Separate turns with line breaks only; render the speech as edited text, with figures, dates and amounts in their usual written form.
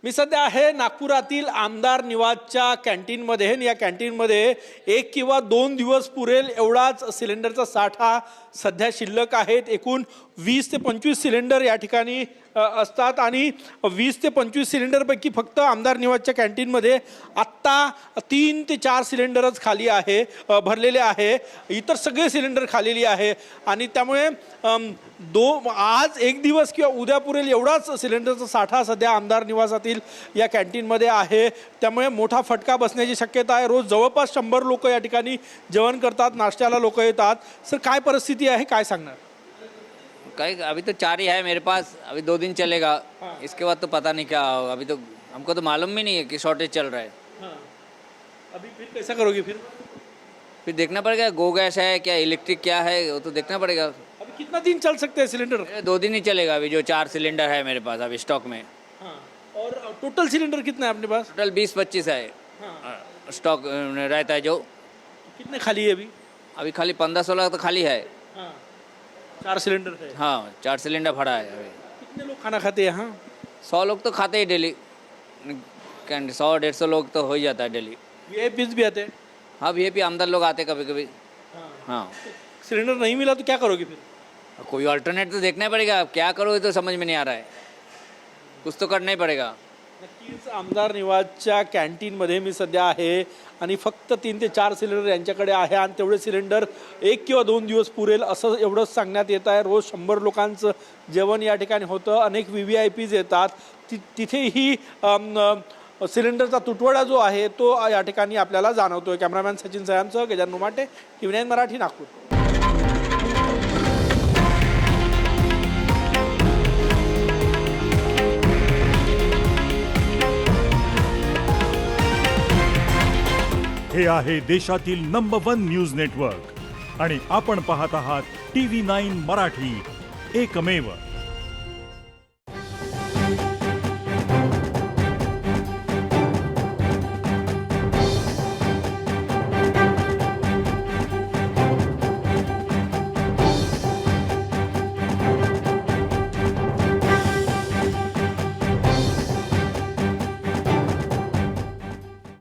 मी सध्या आहे नागपुरातील आमदार निवासच्या कॅन्टीनमध्ये आणि या कॅन्टीनमध्ये 1 किंवा 2 दिवस पुरेल एवढाच सिलेंडरचा साठा सध्या शिल्लक आहेत। एकूण 20 ते 25 सिलेंडर या ठिकाणी असतात आणि 20 ते 25 सिलेंडरपैकी फक्त आमदार निवासच्या कॅन्टीनमध्ये आत्ता 3 ते 4 सिलेंडरच खाली आहे, भरलेले आहे। इतर सगळे सिलेंडर खालेली आहे आणि त्यामुळे आज एक दिवस किंवा उद्या पुरेल एवढाच सिलेंडरचा साठा सध्या आमदार निवासातील या कॅन्टीनमध्ये आहे। त्यामुळे मोठा फटका बसण्याची शक्यता आहे। रोज जवळपास 100 लोक या ठिकाणी जेवण करतात, नाश्त्याला लोक येतात। सर काय परिस्थिती आहे, काय सांगणार?
अभी तो 4 ही है मेरे पास, अभी 2 दिन चलेगा। इसके बाद तो पता नहीं क्या होगा। अभी तो हमको तो मालूम भी नहीं है कि शॉर्टेज चल रहा है।
अभी फिर कैसा करोगे?
फिर देखना पड़ेगा गो गैस है क्या, इलेक्ट्रिक क्या है, वो तो देखना पड़ेगा।
अभी कितना दिन चल सकते हैं सिलेंडर?
2 दिन ही चलेगा। अभी जो 4 सिलेंडर है मेरे पास अभी स्टॉक में।
और टोटल सिलेंडर कितना है अपने पास?
टोटल 20-25 है स्टॉक रहता है। जो
कितने खाली है अभी?
अभी खाली 15-16 तो खाली है।
4 सिलेंडर है।
हाँ 4 सिलेंडर भरा है अभी।
कितने लोग खाना खाते हैं यहाँ?
100 लोग तो खाते ही डेली। 100-150 लोग तो हो ही जाता है डेली।
वीआईपीज भी आते हैं?
हाँ वीआईपी आमदार लोग आते कभी कभी। हाँ
सिलेंडर नहीं मिला तो क्या करोगे फिर?
कोई अल्टरनेट तो देखना ही पड़ेगा। अब क्या करोगे तो समझ में नहीं आ रहा है, कुछ तो करना ही पड़ेगा।
नक्कीच आमदार निवासच्या कॅन्टीनमध्ये मी सध्या आहे आणि फक्त 3 ते 4 सिलेंडर यांच्याकडे आहे आणि तेवढे सिलेंडर 1 किंवा 2 दिवस पुरेल असं एवढंच सांगण्यात येत आहे। रोज 100 लोकांचं जेवण या ठिकाणी होतं। अनेक VVIPs येतात, तिथेही सिलेंडरचा तुटवडा जो आहे तो या ठिकाणी आपल्याला जाणवतोय। कॅमेरामॅन सचिन सयांसह गजानन उमाटे, TV9 मराठी, नागपूर।
हे आहे देशातील नंबर 1 न्यूज नेटवर्क आणि आपण पाहत आहात TV9 मराठी, एकमेव।